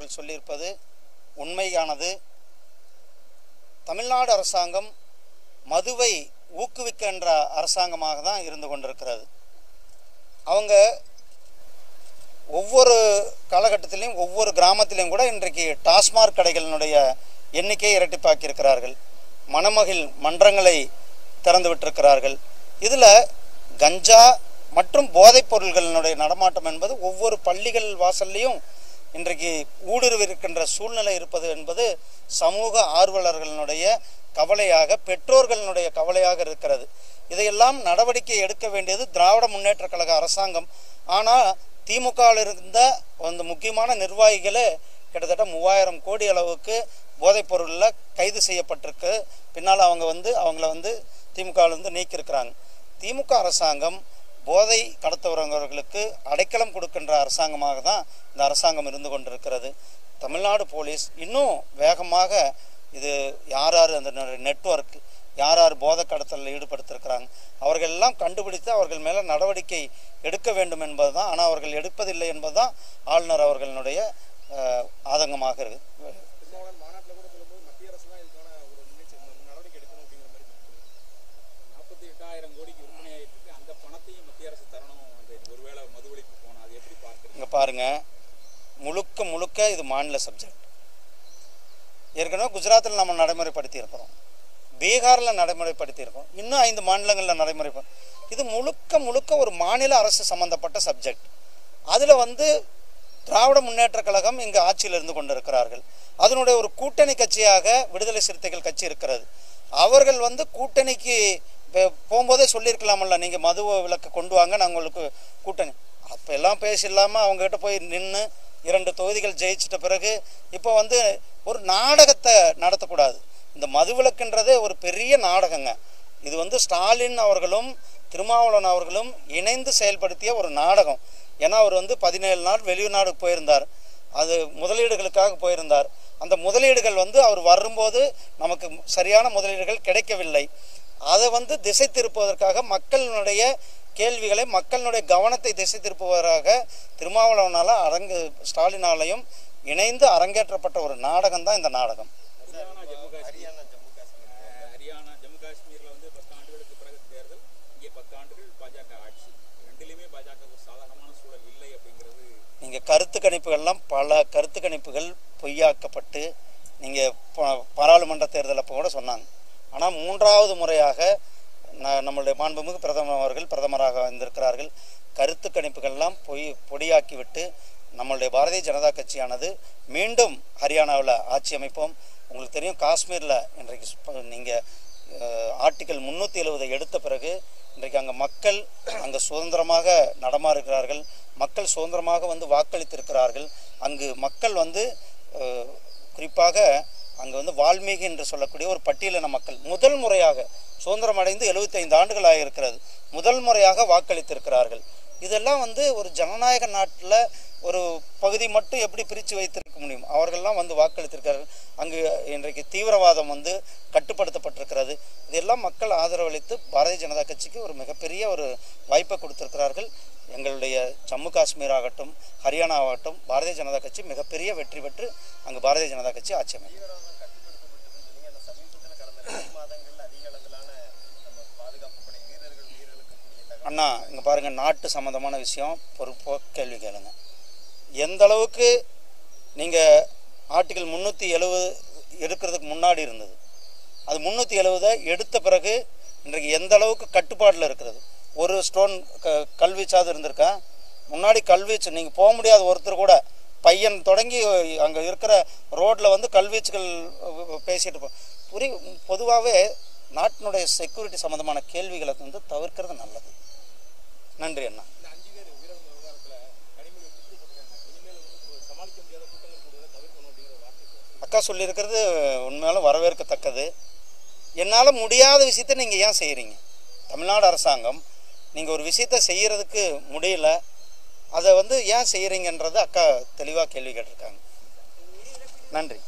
அவர்கள் சொல்லியிருப்பது உண்மையானது. தமிழ்நாடு அரசாங்கம் மதுவை ஊக்குவிக்கின்ற அரசாங்கமாக தான் இருந்து கொண்டிருக்கிறது. அவங்க ஒவ்வொரு காலகட்டத்திலையும் ஒவ்வொரு கிராமத்திலையும் கூட இன்றைக்கு டாஸ்மாக் கடைகளினுடைய எண்ணிக்கையை இரட்டிப்பாக்கியிருக்கிறார்கள். மணமகிழ் மன்றங்களை திறந்து விட்டிருக்கிறார்கள். இதில் கஞ்சா மற்றும் போதைப் பொருள்களினுடைய நடமாட்டம் என்பது ஒவ்வொரு பள்ளிகள் வாசல்லையும் இன்றைக்கு ஊடுருவிருக்கின்ற சூழ்நிலை இருப்பது என்பது சமூக ஆர்வலர்களுடைய கவலையாக, பெற்றோர்களுடைய கவலையாக இருக்கிறது. இதையெல்லாம் நடவடிக்கை எடுக்க வேண்டியது திராவிட முன்னேற்ற கழக அரசாங்கம். ஆனால் திமுகவில் இருந்த அந்த முக்கியமான நிர்வாகிகளே கிட்டத்தட்ட 3000 கோடி அளவுக்கு போதைப் பொருளில் கைது செய்யப்பட்டிருக்கு. பின்னால் அவங்கள திமுகவிலிருந்து நீக்கியிருக்கிறாங்க. திமுக அரசாங்கம் போதை கடத்தவர்களுக்கு அடைக்கலம் கொடுக்கின்ற அரசாங்கமாக தான் இந்த அரசாங்கம் இருந்து கொண்டிருக்கிறது. தமிழ்நாடு போலீஸ் இன்னும் வேகமாக இது யார் அந்த நெட்வொர்க் யார் போதை கடத்தலில் ஈடுபடுத்திருக்கிறாங்க அவர்கள் எல்லாம் கண்டுபிடித்து அவர்கள் மேலே நடவடிக்கை எடுக்க வேண்டும் என்பது தான். ஆனால் அவர்கள் எடுப்பதில்லை என்பது தான் ஆளுநர் அவர்களுடைய ஆதங்கமாக இருக்குது. இங்கே பாருங்கள், முழுக்க இது மாநில சப்ஜெக்ட். ஏற்கனவே குஜராத்தில் நம்ம நடைமுறைப்படுத்தி இருக்கிறோம், பீகாரில் நடைமுறைப்படுத்தி இருக்கோம், இன்னும் 5 மாநிலங்களில் நடைமுறைப்படும். இது முழுக்க ஒரு மாநில அரசு சம்பந்தப்பட்ட சப்ஜெக்ட். அதில் திராவிட முன்னேற்ற கழகம் இங்கு ஆட்சியில் இருந்து கொண்டிருக்கிறார்கள். அதனுடைய ஒரு கூட்டணி கட்சியாக விடுதலை சிறுத்தைகள் கட்சி இருக்கிறது. அவர்கள் கூட்டணிக்கு போகும்போதே சொல்லியிருக்கலாமல்ல, நீங்கள் மது விலக்கு கொண்டு வாங்க, நாங்கள் உங்களுக்கு கூட்டணி. அப்போ எல்லாம் பேசிடலாமல் அவங்ககிட்ட போய் நின்று 2 தொகுதிகள் ஜெயிச்சிட்ட பிறகு இப்போ ஒரு நாடகத்தை நடத்தக்கூடாது. இந்த மதுவிலக்குன்றதே ஒரு பெரிய நாடகங்க. இது ஸ்டாலின் அவர்களும் திருமாவளவன் அவர்களும் இணைந்து செயல்படுத்திய ஒரு நாடகம். ஏன்னா அவர் 17 நாள் வெளிநாடு போயிருந்தார், அது முதலீடுகளுக்காக போயிருந்தார். அந்த முதலீடுகள் அவர் வரும்போது நமக்கு சரியான முதலீடுகள் கிடைக்கவில்லை. அதை திசை திருப்புவதற்காக மக்களுடைய கேள்விகளை, மக்களுடைய கவனத்தை திசை திருப்புவதற்காக திருமாவளவனால ஸ்டாலினாலையும் இணைந்து அரங்கேற்றப்பட்ட ஒரு நாடகம் தான் இந்த நாடகம். நீங்கள் கருத்து கணிப்புகள்லாம் பல கருத்து கணிப்புகள் பொய்யாக்கப்பட்டு நீங்கள் பாராளுமன்ற தேர்தல் அப்போ கூட சொன்னாங்க. ஆனால் 3வது முறையாக நம்மளுடைய மாண்புமிகு பிரதமர் அவர்கள் பிரதமராக வந்திருக்கிறார்கள். கருத்து கணிப்புகள்லாம் பொடியாக்கிவிட்டு நம்மளுடைய பாரதிய ஜனதா கட்சியானது மீண்டும் ஹரியானாவில் ஆட்சி அமைப்போம். உங்களுக்கு தெரியும், காஷ்மீரில் இன்றைக்கு நீங்கள் ஆர்டிக்கல் 370 எடுத்த பிறகு இன்றைக்கு அங்கே மக்கள் அங்கே சுதந்திரமாக நடமாறுகிறார்கள். மக்கள் சுதந்திரமாக வாக்களித்திருக்கிறார்கள். அங்கு மக்கள் குறிப்பாக அங்கே வால்மீகி என்று சொல்லக்கூடிய ஒரு பட்டியலின மக்கள் முதல் முறையாக சுதந்திரம் அடைந்து 75 ஆண்டுகள் ஆகியிருக்கிறது. முதல் முறையாக வாக்களித்திருக்கிறார்கள். இதெல்லாம் ஒரு ஜனநாயக நாட்டில் ஒரு பகுதி மட்டும் எப்படி பிரித்து வைத்திருக்க முடியும்? அவர்கள்லாம் வாக்களித்திருக்கிறார்கள். அங்கு இன்றைக்கு தீவிரவாதம் கட்டுப்படுத்தப்பட்டிருக்கிறது. இதெல்லாம் மக்கள் ஆதரவளித்து பாரதிய ஜனதா கட்சிக்கு ஒரு மிகப்பெரிய ஒரு வாய்ப்பை கொடுத்திருக்கிறார்கள். எங்களுடைய ஜம்மு காஷ்மீர் ஆகட்டும், ஹரியானா ஆகட்டும், பாரதிய ஜனதா கட்சி மிகப்பெரிய வெற்றி பெற்று அங்கு பாரதிய ஜனதா கட்சி ஆட்சி அமைக்கும். அண்ணா இங்கே பாருங்கள், நாட்டு சம்மந்தமான விஷயம், பொறுப்பாக கேள்வி கேளுங்க. எந்த அளவுக்கு நீங்கள் ஆர்டிக்கல் 370 எடுக்கிறதுக்கு முன்னாடி இருந்தது, அது 370 எடுத்த பிறகு இன்றைக்கு எந்த அளவுக்கு கட்டுப்பாடில் இருக்கிறது? ஒரு ஸ்டோன் கல்வீச்சாவது இருந்திருக்கா? முன்னாடி கல்வீச்சு நீங்கள் போக முடியாத ஒருத்தர் கூட பையன் தொடங்கி அங்கே இருக்கிற ரோட்டில் கல்வீச்சுகள் பேசிட்டு பொதுவாகவே நாட்டினுடைய செக்யூரிட்டி சம்மந்தமான கேள்விகளை தவிர்க்கிறது நல்லது. நன்றி அண்ணா. அக்கா சொல்லியிருக்கிறது உண்மையாலும் வரவேற்கத்தக்கது. என்னால் முடியாத விஷயத்தை நீங்கள் ஏன் செய்கிறீங்க? தமிழ்நாடு அரசாங்கம் நீங்கள் ஒரு விஷயத்தை செய்கிறதுக்கு முடியல, அதை ஏன் செய்கிறீங்கன்றது அக்கா தெளிவாக கேள்வி கேட்டிருக்காங்க. நன்றி.